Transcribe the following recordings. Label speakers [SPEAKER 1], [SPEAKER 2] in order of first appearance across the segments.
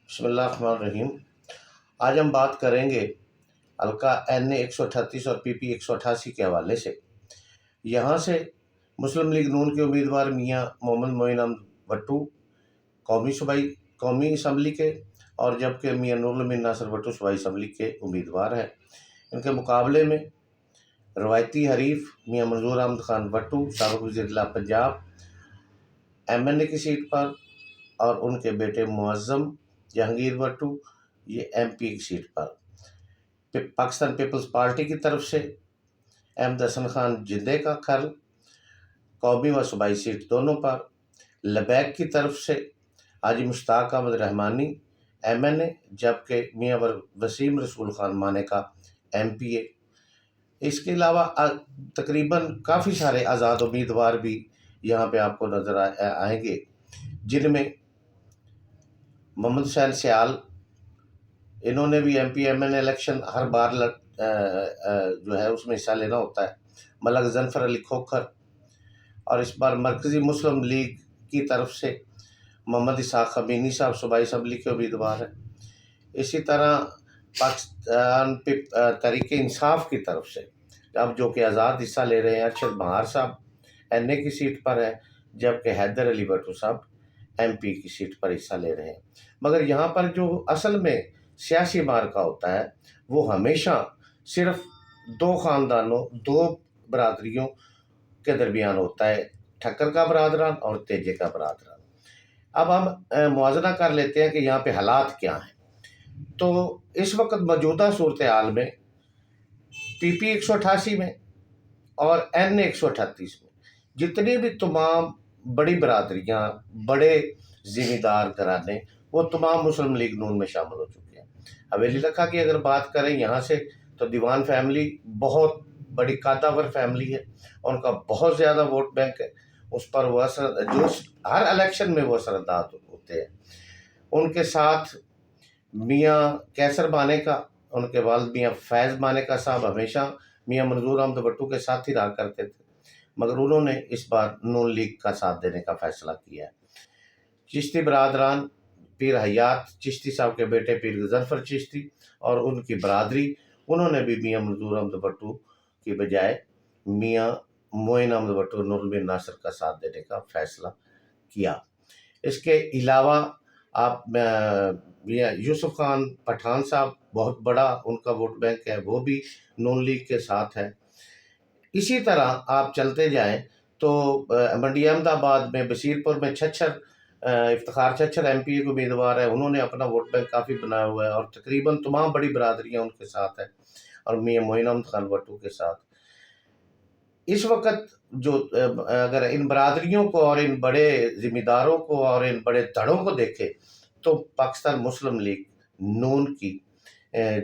[SPEAKER 1] بسم اللہ الرحمن الرحیم۔ آج ہم بات کریں گے حلقہ NA 138 اور PP 188 کے حوالے سے۔ یہاں سے مسلم لیگ نون کے امیدوار میاں محمد معین احمد بھٹو قومی اسمبلی کے، اور جبکہ میاں نور الامین ناصر بھٹو صوبائی اسمبلی کے امیدوار ہیں۔ ان کے مقابلے میں روایتی حریف میاں منظور احمد خان بھٹو سابق وزیر اعلیٰ پنجاب MNA کی سیٹ پر، اور ان کے بیٹے معظم جہانگیر بھٹو یہ MP کی سیٹ پر۔ پاکستان پیپلز پارٹی کی طرف سے احمد حسن خان جندے کا کھر قومی و صوبائی سیٹ دونوں پر، لبیک کی طرف سے حاجی مشتاق احمد رحمانی MNA، جبکہ میاں وسیم رسول خان مانے کا MPA۔ اس کے علاوہ تقریباً کافی سارے آزاد امیدوار بھی یہاں پہ آپ کو نظر آئیں گے، جن میں محمد حسین سیال، انہوں نے بھی MP MNA الیکشن ہر بار جو ہے اس میں حصہ لینا ہوتا ہے۔ ملک ظفر علی کھوکھر، اور اس بار مرکزی مسلم لیگ کی طرف سے محمد اسحاق امینی صاحب صوبائی اسمبلی کے امیدوار ہیں۔ اسی طرح پاکستان تحریک انصاف کی طرف سے اب جو کہ آزاد حصہ لے رہے ہیں، ارشد بہار صاحب NA کی سیٹ پر ہے، جبکہ حیدر علی بھٹو صاحب MP کی سیٹ پر حصہ لے رہے ہیں۔ مگر یہاں پر جو اصل میں سیاسی معرکہ ہوتا ہے وہ ہمیشہ صرف دو خاندانوں، دو برادریوں کے درمیان ہوتا ہے، ٹھکر کا برادران اور تیجے کا برادران۔ اب ہم موازنہ کر لیتے ہیں کہ یہاں پہ حالات کیا ہیں۔ تو اس وقت موجودہ صورتحال میں PP 188 میں اور NA 138 میں جتنی بھی تمام بڑی برادریاں، بڑے ذمہ دار گھرانے، وہ تمام مسلم لیگ نون میں شامل ہو چکے ہیں۔ حویلی لکھا کی اگر بات کریں یہاں سے، تو دیوان فیملی بہت بڑی قادور فیملی ہے، ان کا بہت زیادہ ووٹ بینک ہے، اس پر وہ جو ہر الیکشن میں وہ اثرات ہوتے ہیں۔ ان کے ساتھ میاں کیسر مانے کا، ان کے والد میاں فیض مانے کا صاحب ہمیشہ میاں منظور احمد بھٹو کے ساتھ ہی رہا کرتے تھے، مگر انہوں نے اس بار نون لیگ کا ساتھ دینے کا فیصلہ کیا ہے۔ چشتی برادران، پیر حیات چشتی صاحب کے بیٹے پیر ظفر چشتی اور ان کی برادری، انہوں نے بھی میاں منظور احمد بھٹو کی بجائے میاں معین احمد بھٹو نور الامین ناصر کا ساتھ دینے کا فیصلہ کیا۔ اس کے علاوہ آپ میاں یوسف خان پٹھان صاحب، بہت بڑا ان کا ووٹ بینک ہے، وہ بھی نون لیگ کے ساتھ ہے۔ اسی طرح آپ چلتے جائیں تو منڈی احمد آباد میں، بشیر پور میں افتخار چھچھر MPA کے امیدوار ہیں، انہوں نے اپنا ووٹ بینک کافی بنایا ہوا ہے، اور تقریباً تمام بڑی برادریاں ان کے ساتھ ہیں، اور میاں معین احمد خان بھٹو کے ساتھ۔ اس وقت جو اگر ان برادریوں کو اور ان بڑے ذمہ داروں کو اور ان بڑے دھڑوں کو دیکھے تو پاکستان مسلم لیگ نون کی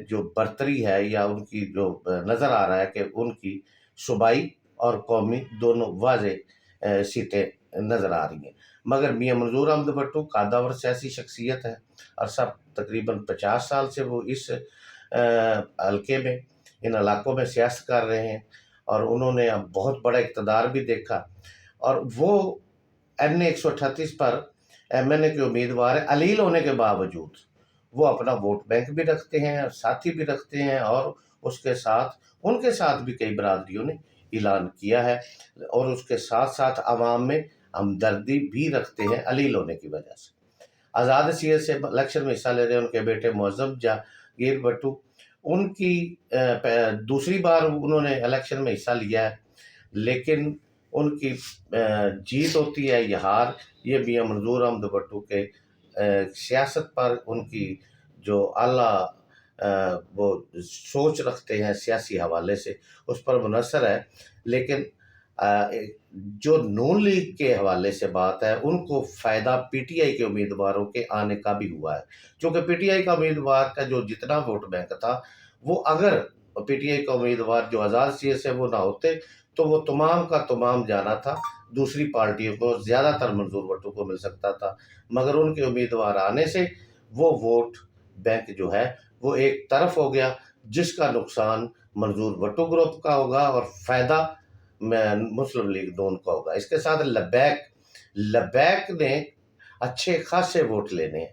[SPEAKER 1] جو برتری ہے، یا ان کی جو نظر آ رہا ہے کہ ان کی صوبائی اور قومی دونوں واضح سیٹیں نظر آ رہی ہیں۔ مگر میاں منظور احمد بھٹو قادور سیاسی شخصیت ہے، اور سب تقریباً 50 سال سے وہ اس حلقے میں، ان علاقوں میں سیاست کر رہے ہیں، اور انہوں نے اب بہت بڑا اقتدار بھی دیکھا، اور وہ NA 138 پر MNA کے امیدوار ہیں۔ علیل ہونے کے باوجود وہ اپنا ووٹ بینک بھی رکھتے ہیں، ساتھی بھی رکھتے ہیں، اور اس کے ساتھ ان کے ساتھ بھی کئی برادریوں نے اعلان کیا ہے، اور اس کے ساتھ ساتھ عوام میں ہمدردی بھی رکھتے ہیں علیل ہونے کی وجہ سے۔ آزاد حیثیت سے الیکشن میں حصہ لے رہے ہیں ان کے بیٹے معظم جہانگیر بھٹو، ان کی دوسری بار انہوں نے الیکشن میں حصہ لیا ہے، لیکن ان کی جیت ہوتی ہے یا ہار، یہ میاں منظور احمد بھٹو کے سیاست پر، ان کی جو اعلیٰ وہ سوچ رکھتے ہیں سیاسی حوالے سے، اس پر منحصر ہے۔ لیکن جو نون لیگ کے حوالے سے بات ہے، ان کو فائدہ PTI کے امیدواروں کے آنے کا بھی ہوا ہے، کیونکہ PTI کا امیدوار کا جو جتنا ووٹ بینک تھا، وہ اگر PTI کا امیدوار جو آزاد حیثیت سے وہ نہ ہوتے تو وہ تمام کا تمام جانا تھا دوسری پارٹیوں کو، زیادہ تر منظور بھٹو کو مل سکتا تھا، مگر ان کے امیدوار آنے سے وہ ووٹ بینک جو ہے وہ ایک طرف ہو گیا، جس کا نقصان منظور بھٹو گروپ کا ہوگا اور فائدہ مسلم لیگ نون کا ہوگا۔ اس کے ساتھ لبیک نے اچھے خاصے ووٹ لینے ہیں،